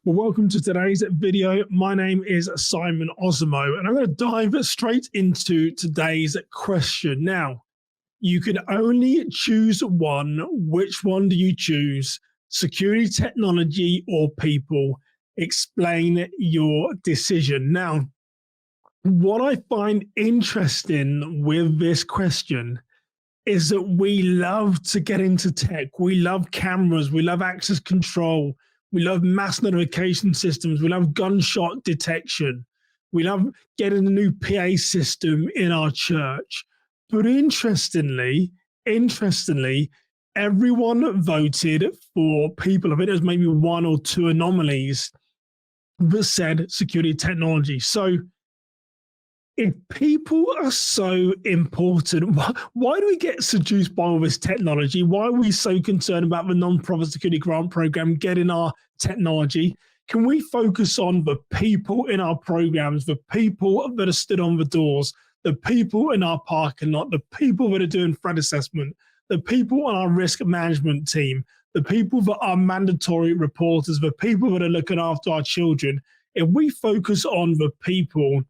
Well, welcome to today's video. My name is Simon Osimo, and I'm going to dive straight into today's question. Now, you can only choose one. Which one do you choose? Security, technology, or people? Explain your decision. Now, what I find interesting with this question is that we love to get into tech. We love cameras. We love access control. We love mass notification systems. We love gunshot detection. We love getting a new PA system in our church. But interestingly, everyone voted for people. I think there's maybe one or two anomalies that said security technology. So if people are so important, why do we get seduced by all this technology? Why are we so concerned about the non-profit security grant program getting our technology? Can we focus on the people in our programs, the people that are stood on the doors, the people in our parking lot, the people that are doing threat assessment, the people on our risk management team, the people that are mandatory reporters, the people that are looking after our children? If we focus on the people,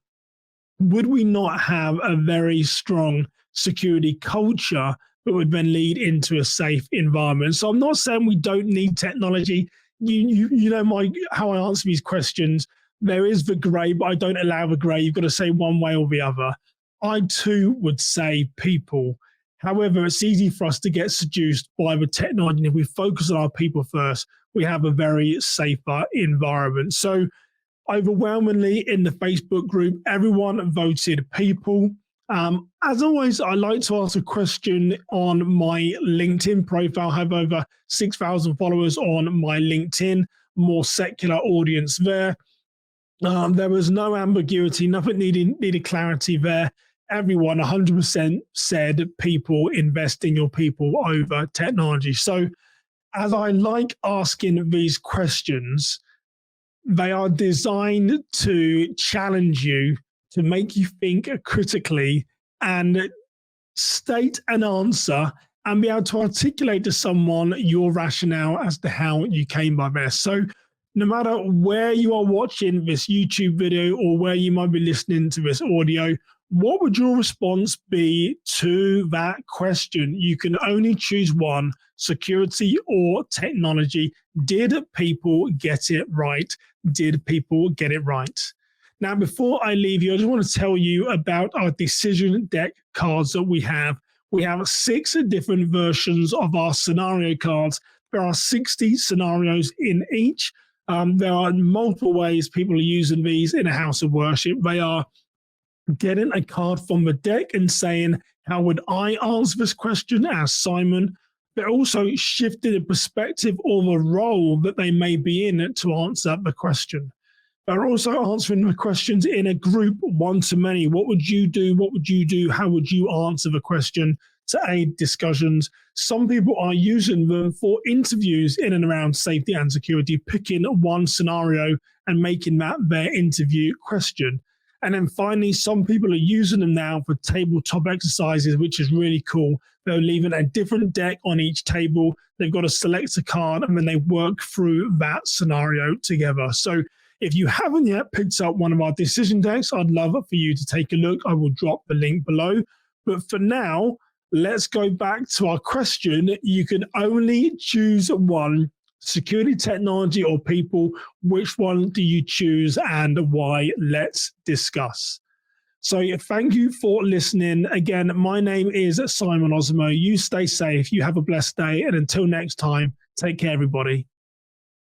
would we not have a very strong security culture that would then lead into a safe environment? So I'm not saying we don't need technology. You know how I answer these questions. There is the grey, but I don't allow the grey. You've got to say one way or the other. I too would say people. However, it's easy for us to get seduced by the technology. And if we focus on our people first, we have a very safer environment. So overwhelmingly in the Facebook group, everyone voted people. As always, I like to ask a question on my LinkedIn profile. I have over 6,000 followers on my LinkedIn, more secular audience there. There was no ambiguity, nothing needed clarity there. Everyone 100% said people, invest in your people over technology. So as I like asking these questions, they are designed to challenge you, to make you think critically and state an answer and be able to articulate to someone your rationale as to how you came by this. So no matter where you are watching this YouTube video or where you might be listening to this audio, what would your response be to that question? You can only choose one: security or technology. Did people get it right? Did people get it right? Now, before I leave you, I just want to tell you about our decision deck cards that we have. We have 6 different versions of our scenario cards. There are 60 scenarios in each. There are multiple ways people are using these in a house of worship. They are getting a card from the deck and saying, how would I answer this question as Simon? They're also shifting the perspective or the role that they may be in to answer the question. They're also answering the questions in a group, one to many. What would you do? What would you do? How would you answer the question to aid discussions? Some people are using them for interviews in and around safety and security, picking one scenario and making that their interview question. And then finally, some people are using them now for tabletop exercises, which is really cool. They're leaving a different deck on each table. They've got to select a card and then they work through that scenario together. So if you haven't yet picked up one of our decision decks, I'd love for you to take a look. I will drop the link below. But for now, let's go back to our question. You can only choose one: security, technology, or people. Which one do you choose and why? Let's discuss. So thank you for listening. Again, my name is Simon Osimo. You stay safe. You have a blessed day. And until next time, take care, everybody.